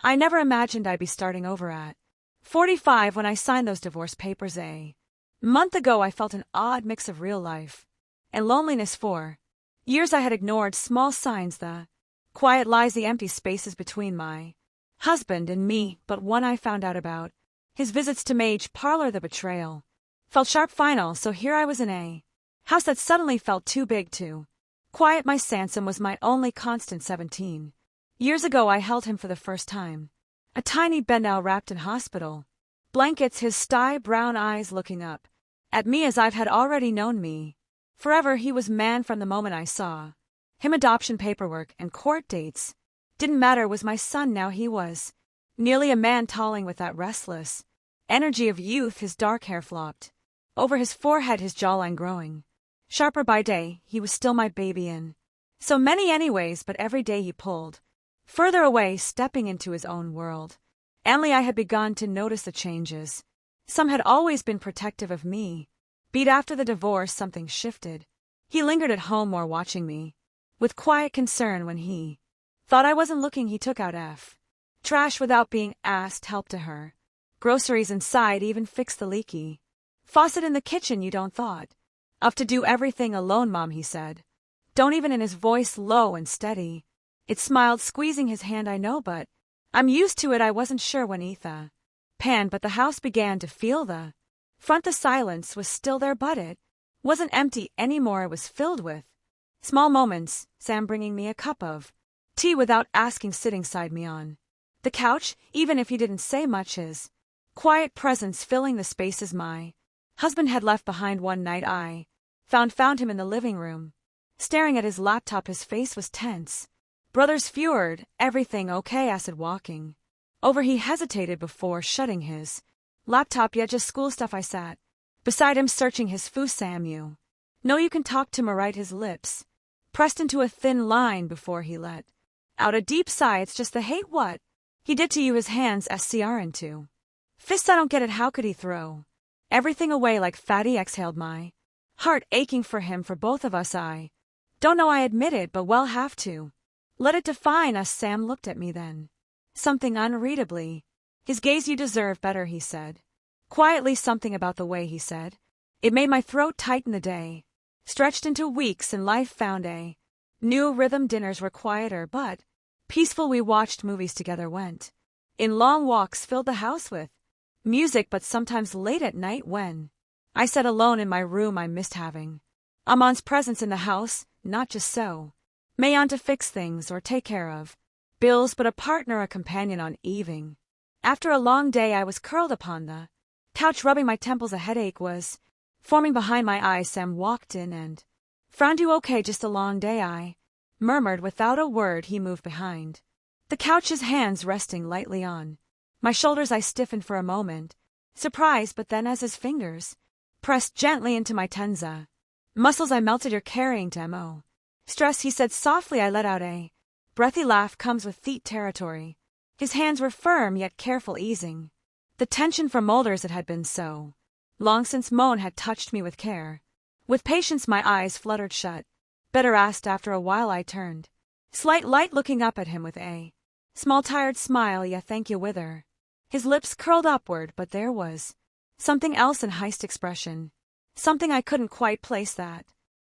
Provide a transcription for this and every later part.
I never imagined I'd be starting over at 45 when I signed those divorce papers a month ago. I felt an odd mix of real life and loneliness. For years I had ignored small signs, the quiet lies, the empty spaces between my husband and me, but when I found out about his visits to Mage Parlor, the betrayal felt sharp final. So here I was in a house that suddenly felt too big to quiet. My Sansom was my only constant. 17 years ago I held him for the first time. A tiny bed now wrapped in hospital blankets, his sty brown eyes looking up at me as I've had already known me forever. He was man from the moment I saw him. Adoption paperwork and court dates didn't matter. Was my son now. He was nearly a man, talling with that restless energy of youth. His dark hair flopped over his forehead, his jawline growing sharper by day. He was still my baby in so many anyways, but every day he pulled further away, stepping into his own world. Only I had begun to notice the changes. Some had always been protective of me. Beat after the divorce, something shifted. He lingered at home more, watching me with quiet concern. When he thought I wasn't looking, he took out trash without being asked, helped to her groceries inside, even fixed the leaky faucet in the kitchen. You don't thought of to do everything alone, Mom, he said. Don't even. In his voice, low and steady, it smiled, squeezing his hand. I know, but I'm used to it. I wasn't sure when Etha panned, but the house began to feel the front. The silence was still there, but it wasn't empty anymore. It was filled with small moments. Sam bringing me a cup of tea without asking, sitting side me on the couch, even if he didn't say much, his quiet presence filling the spaces my husband had left behind. One night I found him in the living room, staring at his laptop. His face was tense. Brothers feared. Everything okay? I said, walking over. He hesitated before shutting his laptop. Yeah, just school stuff. I sat beside him, searching his foo. Sam, you know you can talk to me, right? His lips pressed into a thin line before he let out a deep sigh. It's just the hate what he did to you. His hands SCR into fists. I don't get it. How could he throw everything away like fatty? Exhaled, my heart aching for him, for both of us. I don't know, I admitted, but we'll have to let it define us. Sam looked at me then, something unreadably. His gaze. You deserve better, he said quietly. Something about the way he said it made my throat tighten. The day stretched into weeks and life found a new rhythm. Dinners were quieter but peaceful. We watched movies together, went in long walks, filled the house with music. But sometimes late at night when I sat alone in my room, I missed having Amon's presence in the house. Not just so Mayon to fix things or take care of bills, but a partner, a companion on evening. After a long day I was curled upon the couch, rubbing my temples. A headache was forming behind my eyes. Sam walked in and frowned. You okay? Just a long day, I murmured without a word. He moved behind the couch, his hands resting lightly on my shoulders. I stiffened for a moment, surprised, but then as his fingers pressed gently into my tenza muscles, I melted. You're carrying demo stress, he said softly. I let out a breathy laugh. Comes with feet territory. His hands were firm yet careful, easing the tension from molders. It had been so long since Moan had touched me with care. With patience my eyes fluttered shut. Better asked. After a while I turned slight light, looking up at him with a small tired smile. Yeah, thank you. Wither his lips curled upward, but there was something else in Heist's expression, something I couldn't quite place. That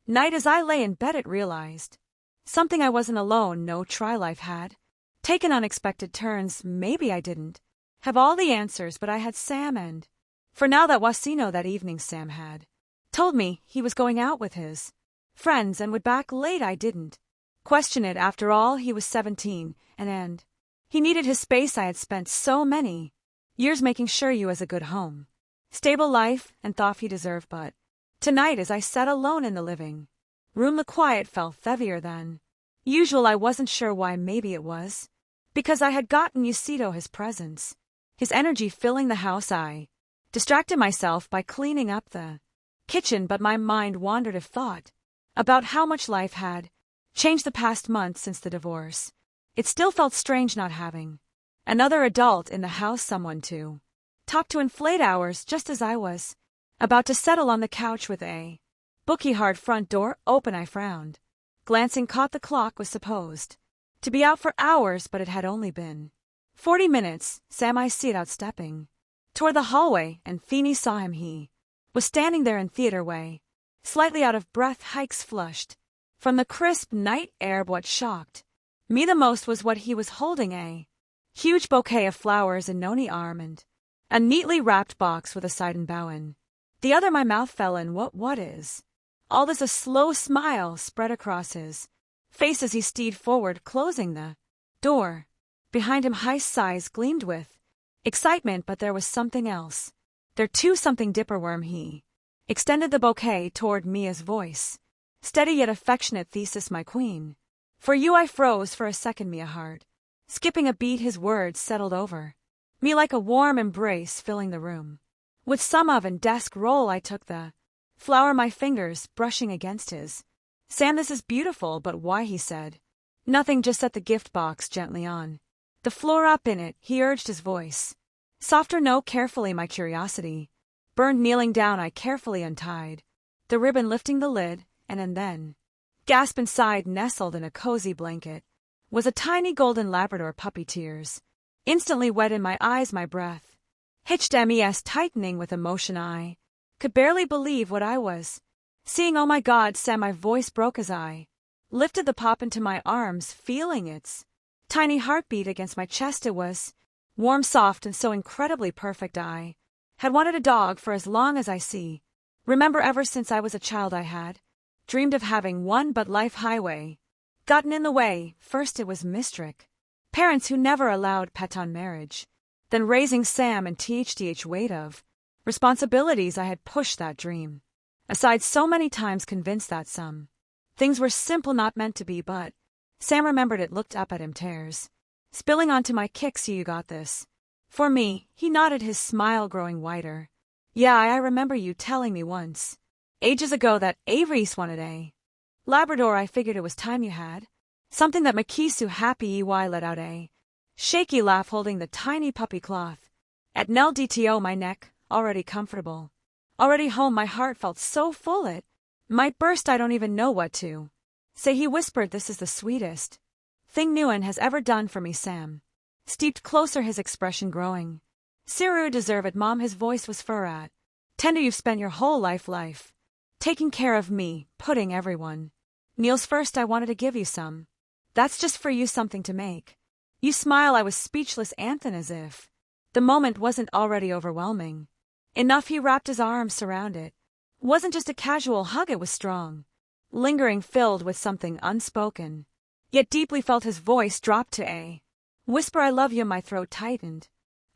night as I lay in bed it realized something. I wasn't alone. No, try life had taken unexpected turns. Maybe I didn't have all the answers, but I had Sam, and for now that Wasino. That evening Sam had told me he was going out with his friends and would back late. I didn't question it. After all, he was 17 and he needed his space. I had spent so many years making sure you was a good home, stable life, and thought he deserved. But tonight as I sat alone in the living room, the quiet felt heavier than usual. I wasn't sure why. Maybe it was because I had gotten used to his presence, his energy filling the house. I distracted myself by cleaning up the kitchen, but my mind wandered of thought about how much life had changed the past month since the divorce. It still felt strange not having another adult in the house, someone to talk to. Inflate hours just as I was about to settle on the couch with a bookie. Hard front door open. I frowned, glancing, caught the clock was supposed to be out for hours, but it had only been 40 minutes, Sam I see it outstepping. Toward the hallway, and Feeney saw him he was standing there in theater way. Slightly out of breath, hikes flushed. From the crisp night air what shocked me the most was what he was holding, a huge bouquet of flowers in noni arm and a neatly wrapped box with a side and bow in. The other my mouth fell in what is? All this a slow smile spread across his face as he steed forward, closing the door. Behind him Heist's eyes gleamed with excitement, but there was something else. There too something dipperworm he extended the bouquet toward me, his voice steady yet affectionate, thesis my queen. For you I froze for a second, me a heart. Skipping a beat his words settled over me like a warm embrace, filling the room. With some of and desk roll I took the flower, my fingers brushing against his. Sam, this is beautiful, but why? He said. Nothing, just set the gift box gently on the floor, up in it, he urged, his voice softer. No, carefully, my curiosity burned. Kneeling down I carefully untied the ribbon, lifting the lid, and then, gasp inside, nestled in a cozy blanket, was a tiny golden Labrador puppy. Tears instantly wet in my eyes, my breath hitched, mes tightening with emotion. I could barely believe what I was seeing. Oh my God, Sam, my voice broke as I lifted the pup into my arms, feeling its tiny heartbeat against my chest. It was warm, soft, and so incredibly perfect. I had wanted a dog for as long as I see. Remember, ever since I was a child I had dreamed of having one, but life highway gotten in the way. First it was Mistrick, parents who never allowed Paton marriage. Then raising Sam and THDH, weight of responsibilities. I had pushed that dream aside so many times, convinced that some things were simple, not meant to be, but Sam remembered it, looked up at him, tears spilling onto my kicks. You got this for me, he nodded, his smile growing wider. Yeah, I remember you telling me once, ages ago, that Avery's wanted a Labrador. I figured it was time you had something that Makisu. Happy EY let out a shaky laugh, holding the tiny puppy cloth at Nell DTO, my neck, already comfortable, already home. My heart felt so full it might burst. I don't even know what to say, he whispered. This is the sweetest thing Nguyen has ever done for me. Sam steeped closer, his expression growing. Siru deserve it, Mom. His voice was fur at tender. You've spent your whole life taking care of me, putting everyone meals first. I wanted to give you some. That's just for you, something to make you smile. I was speechless, Anthony, as if the moment wasn't already overwhelming enough. He wrapped his arms around it. Wasn't just a casual hug, it was strong, lingering, filled with something unspoken, yet deeply felt. His voice dropped to a whisper. I love you. My throat tightened.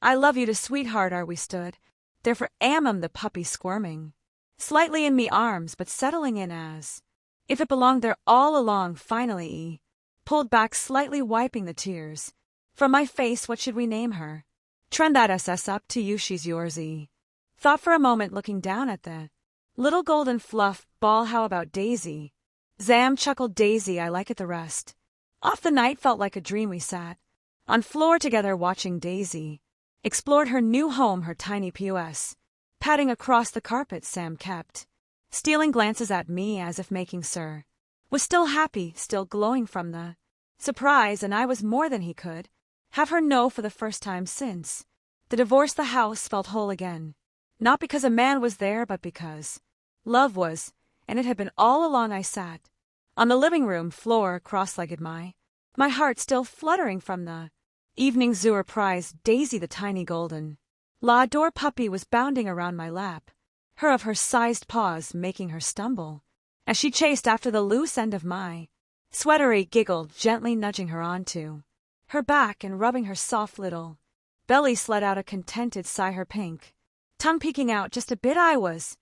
I love you to sweetheart. Are we stood there for the puppy squirming slightly in me arms, but settling in as if it belonged there all along. Finally he pulled back slightly, wiping the tears from my face. What should we name her? Trend that SS up to you, she's yours. He thought for a moment, looking down at the little golden fluff ball. How about Daisy? Zam chuckled. Daisy, I like it. The rest off the night felt like a dream. We sat on floor together watching Daisy explored her new home, her tiny POS patting across the carpet. Sam kept stealing glances at me as if making sure was still happy, still glowing from the surprise, and I was more than he could have her know. For the first time since the divorce, the house felt whole again, not because a man was there, but because love was, and it had been all along. I sat on the living room floor, cross-legged, my heart still fluttering from the evening zoo. Prize Daisy, the tiny golden Labrador puppy, was bounding around my lap, her of her sized paws making her stumble as she chased after the loose end of my sweater. He giggled, gently nudging her onto her back and rubbing her soft little belly. Let out a contented sigh, her pink tongue peeking out just a bit. I was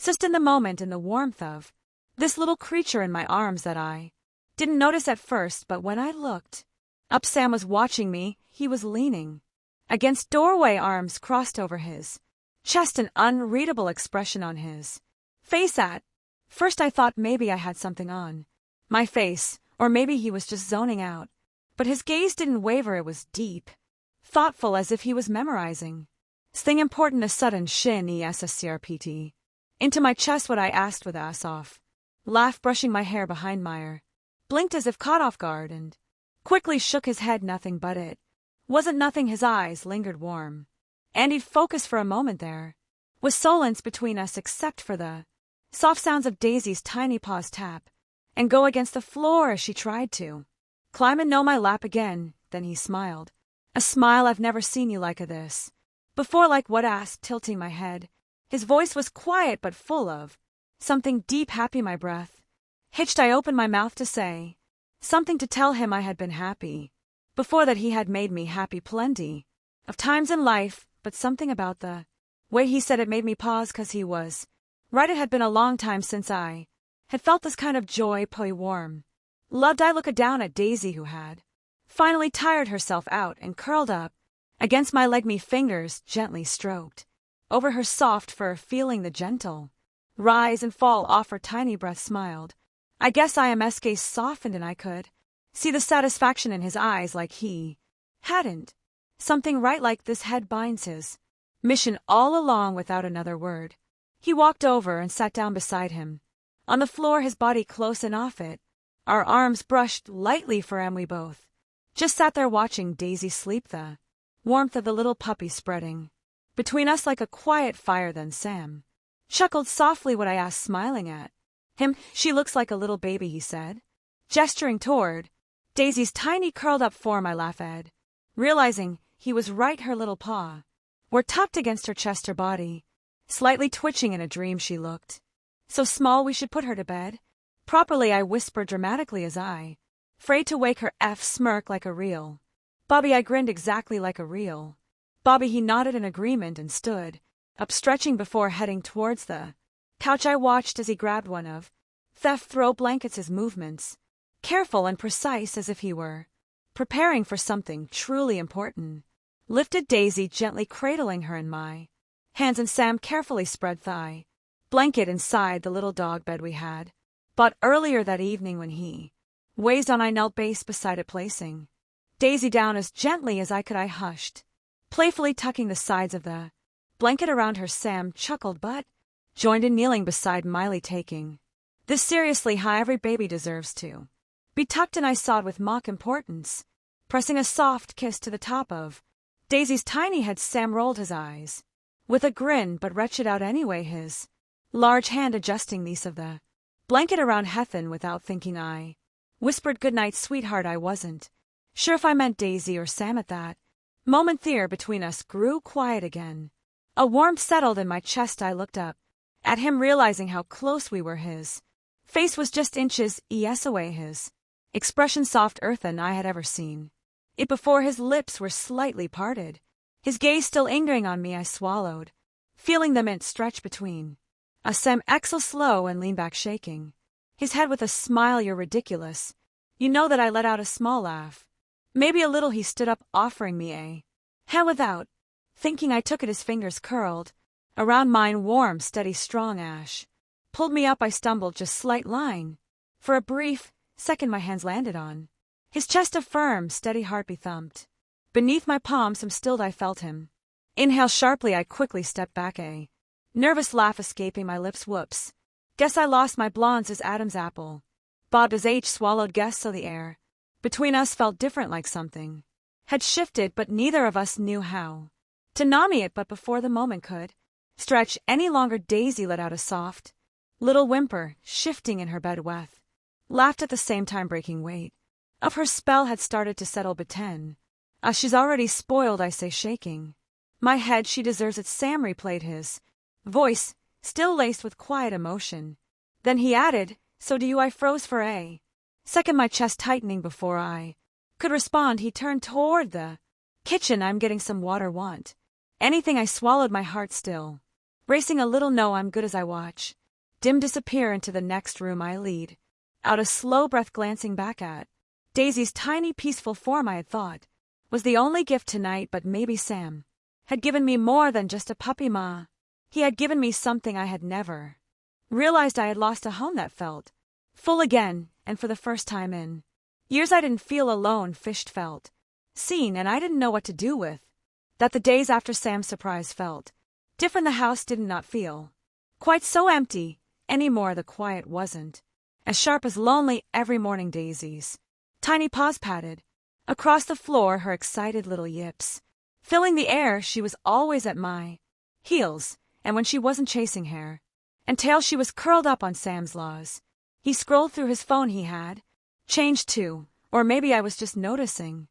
just in the moment, in the warmth of this little creature in my arms, that I didn't notice at first, but when I looked up, Sam was watching me. He was leaning against doorway, arms crossed over his chest, an unreadable expression on his face. At first I thought maybe I had something on my face, or maybe he was just zoning out, but his gaze didn't waver. It was deep, thoughtful, as if he was memorizing thing important. A sudden shin ESSCRPT into my chest. What I asked with ass off laugh, brushing my hair behind Meyer, blinked as if caught off guard, and quickly shook his head. Nothing but it Wasn't nothing, his eyes lingered warm. And he'd focus for a moment there. Was silence between us except for the soft sounds of Daisy's tiny paws tap and go against the floor as she tried to climb and know my lap again. Then he smiled. A smile I've never seen you like this before, like what, asked, tilting my head. His voice was quiet but full of something deep. Happy, my breath hitched. I opened my mouth to say something, to tell him I had been happy before, that he had made me happy plenty of times in life, but something about the way he said it made me pause, 'cause he was right. It had been a long time since I had felt this kind of joy, warm. Loved. I looked down at Daisy, who had finally tired herself out and curled up against my leg. Me fingers gently stroked over her soft fur, feeling the gentle rise and fall off her tiny breath. Smiled. I guess IM's gaze softened and I could see the satisfaction in his eyes, like he hadn't something right, like this head binds his mission all along. Without another word, he walked over and sat down beside him on the floor, his body close and off it. Our arms brushed lightly for him. We both just sat there watching Daisy sleep, the warmth of the little puppy spreading between us like a quiet fire. Then Sam chuckled softly. What, I asked, smiling at him. She looks like a little baby, he said, gesturing toward Daisy's tiny curled up form. I laughed, realizing he was right. Her little paw were tucked against her chest, her body slightly twitching. In a dream she looked so small, we should put her to bed properly, I whispered dramatically as I afraid to wake her. Smirk like a real Bobby. I grinned. Exactly like a real Bobby. He nodded in agreement and stood up, stretching before heading towards the couch. I watched as he grabbed one of throw blankets, his movements careful and precise, as if he were preparing for something truly important. Lifted Daisy, gently cradling her in my hands, and Sam carefully spread the blanket inside the little dog bed we had bought earlier that evening. When he wazed on, I knelt base beside it, placing Daisy down as gently as I could. I hushed, playfully tucking the sides of the blanket around her. Sam chuckled but joined in, kneeling beside Miley, taking this seriously. Every baby deserves to be tucked in, I sawed with mock importance, pressing a soft kiss to the top of Daisy's tiny head. Sam rolled his eyes with a grin but retched out anyway, his large hand adjusting the of the blanket around Hethan. Without thinking, I whispered, "Good night, sweetheart." I wasn't sure if I meant Daisy or Sam at that moment. The air between us grew quiet again. A warmth settled in my chest. I looked up at him, realizing how close we were. His face was just inches away, his expression soft, earthen. I had ever seen it before. His lips were slightly parted, his gaze still lingering on me. I swallowed, feeling the mint stretch between us. Sam exhaled slow and leaned back, shaking his head with a smile. "You're ridiculous. You know that." I let out a small laugh. "Maybe a little." He stood up, offering me a hand. Without thinking, I took it. His fingers curled around mine, warm, steady, strong. Ash pulled me up. I stumbled just slight line. For a brief second my hands landed on his chest. A firm, steady heartbeat thumped beneath my palm. Some stilled, I felt him inhale sharply. I quickly stepped back, a nervous laugh escaping my lips. Whoops. Guess I lost my blondes as Adam's apple bobbed as H swallowed. Guess so. The air between us felt different, like something had shifted, but neither of us knew how to nami it. But before the moment could stretch any longer, Daisy let out a soft little whimper, shifting in her bed. Weth laughed at the same time. Breaking weight of her spell had started to settle. But she's already spoiled, I say, shaking my head. "She deserves it." Sam replayed, his voice still laced with quiet emotion. Then he added, "So do you." I froze for a second, my chest tightening. Before I could respond, he turned toward the kitchen. "I'm getting some water. Want anything?" I swallowed, my heart still racing a little. "No, I'm good." As I watch Dim disappear into the next room, I lead out a slow breath, glancing back at Daisy's tiny, peaceful form. I had thought was the only gift tonight, but maybe Sam had given me more than just a puppy. He had given me something I had never realized. I had lost a home that felt full again, and for the first time in years I didn't feel alone. Fished, felt seen, and I didn't know what to do with that. The days after Sam's surprise felt different. The house did not feel quite so empty anymore. The quiet wasn't as sharp, as lonely. Every morning Daisy's tiny paws patted Across the floor, her excited little yips. Filling the air, she was always at my heels, and when she wasn't chasing hair and tail, she was curled up on Sam's laws. He scrolled through his phone. He had changed too, or maybe I was just noticing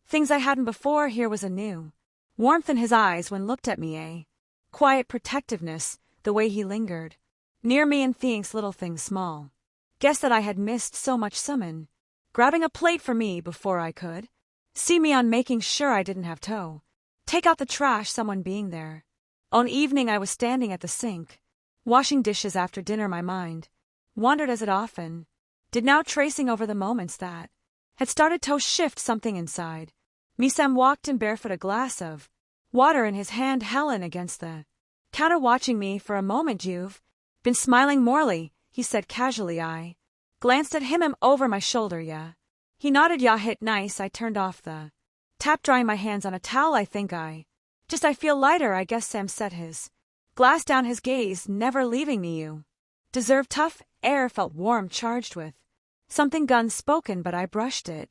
things I hadn't before. Here was a new warmth in his eyes when looked at me, a quiet protectiveness, the way he lingered near me and thinks little things small. Guess that I had missed so much summon, grabbing a plate for me before I could see me on, making sure I didn't have to take out the trash, someone being there. On evening I was standing at the sink, washing dishes after dinner. My mind wandered as it often did now, tracing over the moments that had started to shift something inside me. Sam walked in barefoot, a glass of water in his hand, Helen against the counter watching me for a moment. You've been smiling morely, he said casually. I glanced at him over my shoulder. Yeah. He nodded. Yeah, hit nice. I turned off the tap, drying my hands on a towel. I feel lighter, I guess. Sam set his glass down, his gaze never leaving me. You deserve tough. Air felt warm, charged with something unspoken, but I brushed it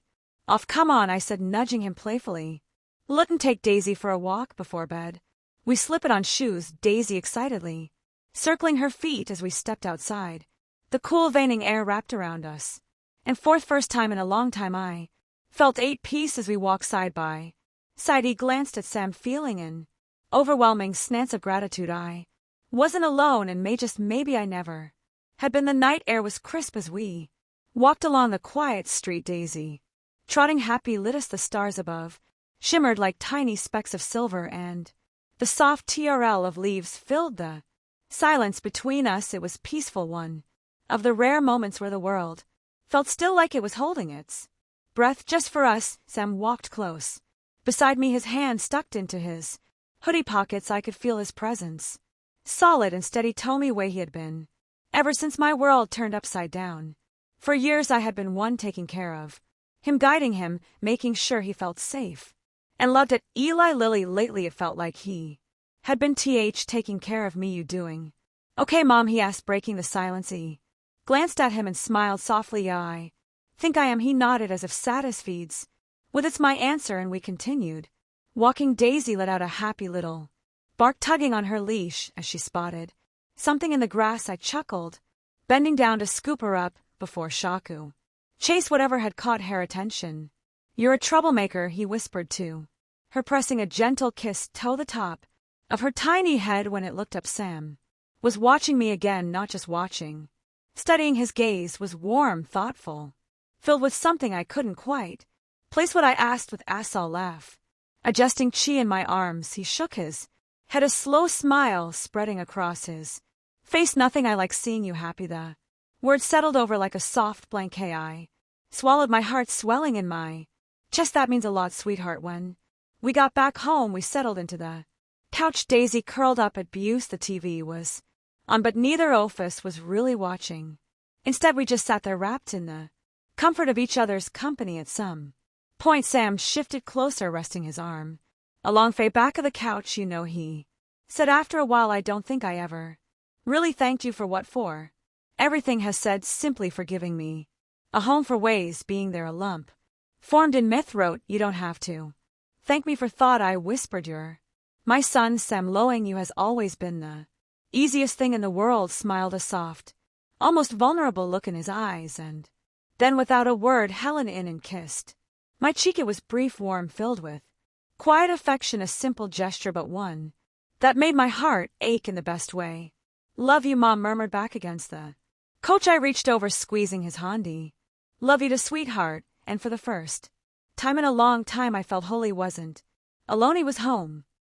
off. Come on, I said, nudging him playfully. Let's take Daisy for a walk before bed. We slip it on shoes, Daisy excitedly circling her feet as we stepped outside. The cool veining air wrapped around us, and for the first time in a long time I felt at peace as we walked side by side. He glanced at Sam, feeling an overwhelming sense of gratitude. I wasn't alone, and maybe I never had been. The night air was crisp as we walked along the quiet street. Daisy, trotting happy, lit us. The stars above shimmered like tiny specks of silver, and the soft TRL of leaves filled the silence between us. It was peaceful, one of the rare moments where the world felt still, like it was holding its breath just for us. Sam walked close beside me, his hand stuck into his hoodie pockets. I could feel his presence, solid and steady, told me way he had been ever since my world turned upside down. For years I had been one taking care of him, guiding him, making sure he felt safe and loved at Eli Lilly. Lately it felt like he had been taking care of me. You doing okay, Mom? He asked, breaking the silence. He glanced at him and smiled softly. Yeah, I think I am. He nodded as if satisfied with it's my answer, and we continued walking. Daisy let out a happy little bark, tugging on her leash as she spotted something in the grass. I chuckled, bending down to scoop her up before Shaku chased whatever had caught her attention. You're a troublemaker, he whispered to her, pressing a gentle kiss to the top of her tiny head. When it looked up, Sam was watching me again, not just watching. Studying, his gaze was warm, thoughtful, filled with something I couldn't quite place what I asked. With a small laugh, adjusting Chi in my arms, he shook his head, a slow smile spreading across his face. Nothing I like seeing you happy. The words settled over like a soft blanket. I swallowed, my heart swelling in my chest. That means a lot, sweetheart. When we got back home, we settled into the couch. Daisy curled up at Buse. The TV was on, but neither of us was really watching. Instead, we just sat there, wrapped in the comfort of each other's company. At some point, Sam shifted closer, resting his arm along the back of the couch. You know, he said after a while, I don't think I ever really thanked you for what for everything has said, simply for giving me a home, for ways being there. A lump formed in my throat. You don't have to thank me for thought, I whispered. You're my son, Sam, lowing you has always been the easiest thing in the world. Smiled, a soft, almost vulnerable look in his eyes, and then without a word, Helen in and kissed my cheek. It was brief, warm, filled with quiet affection, a simple gesture, but one that made my heart ache in the best way. Love you, Mom murmured back against the couch. I reached over, squeezing his handy. Love you to, sweetheart. And for the first time in a long time, I felt Holy wasn't alone. He was home.